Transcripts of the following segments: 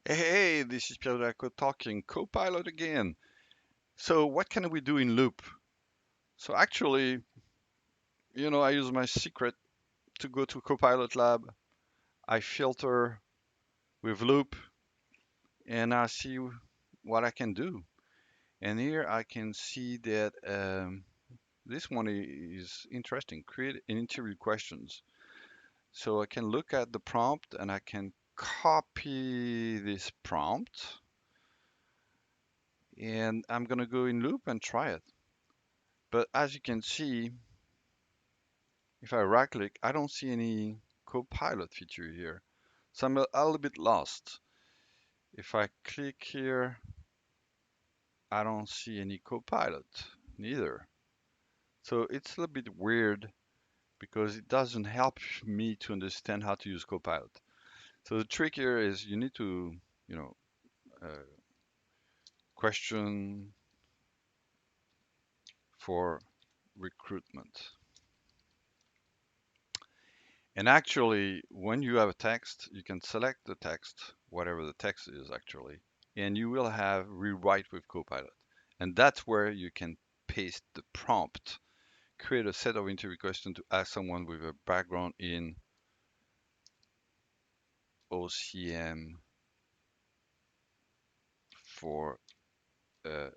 Hey, this is Pierre talking, Copilot again. So what can we do in Loop? So actually, I use my secret to go to Copilot Lab. I filter with Loop and I see what I can do. And here I can see that this one is interesting. Create an interview questions. So I can look at the prompt and I can copy this prompt and I'm gonna go in Loop and try it. But as you can see, if I right click, I don't see any Copilot feature here. So I'm a little bit lost. If I click here, I don't see any Copilot neither. So it's a little bit weird because it doesn't help me to understand how to use Copilot. So the trick here is you need to, you know, uh, question for recruitment. And actually, when you have a text, you can select the text, whatever the text is actually, and you will have rewrite with Copilot. And that's where you can paste the prompt, create a set of interview questions to ask someone with a background in OCM for uh,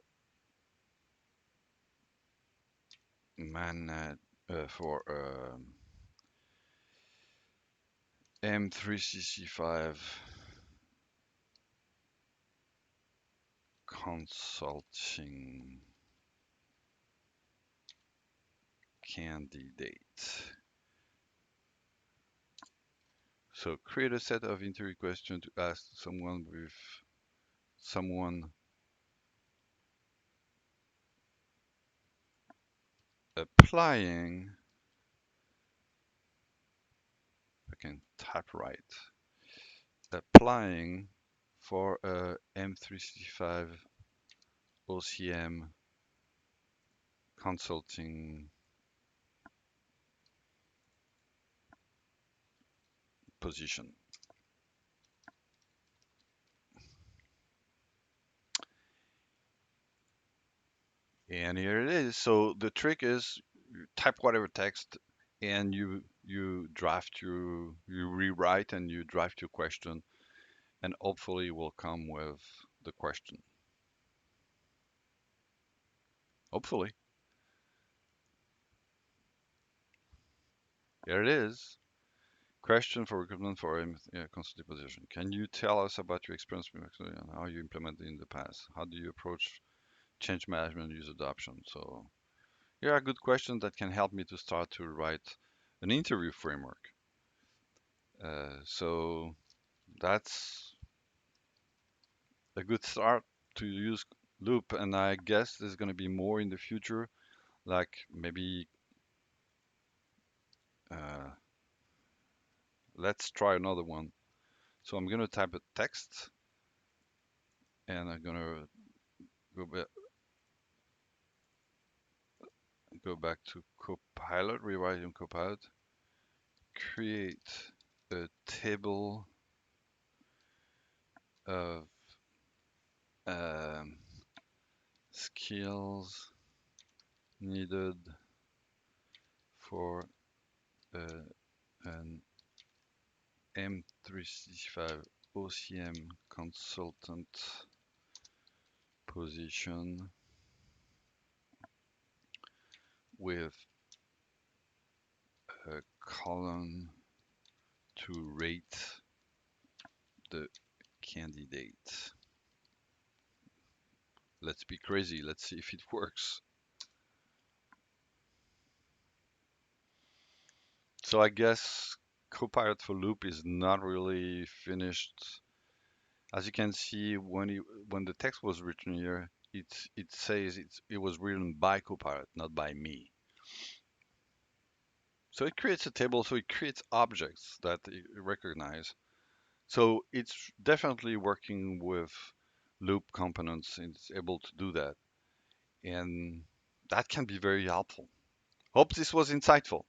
man for M365 consulting candidate. So create a set of interview questions to ask someone applying. I can type right. Applying for a M365 OCM consulting position. And here it is. So the trick is you type whatever text and you rewrite and you draft your question and hopefully it will come with the question. Hopefully. Here it is. Question for recruitment for a consulting position. Can you tell us about your experience with Maxwell and how you implemented in the past? How do you approach change management and user adoption? So here are good questions that can help me to start to write an interview framework. So that's a good start to use Loop, and I guess there's going to be more in the future, like maybe uh, let's try another one. So I'm going to type a text, and I'm going to go back to Copilot, rewriting Copilot, create a table of um, skills needed for an M365 OCM consultant position with a column to rate the candidate. Let's be crazy. Let's see if it works. So I guess Copilot for Loop is not really finished. As you can see, when the text was written here, it says it was written by Copilot, not by me. So it creates a table, so it creates objects that it recognize. So it's definitely working with loop components and it's able to do that. And that can be very helpful. Hope this was insightful.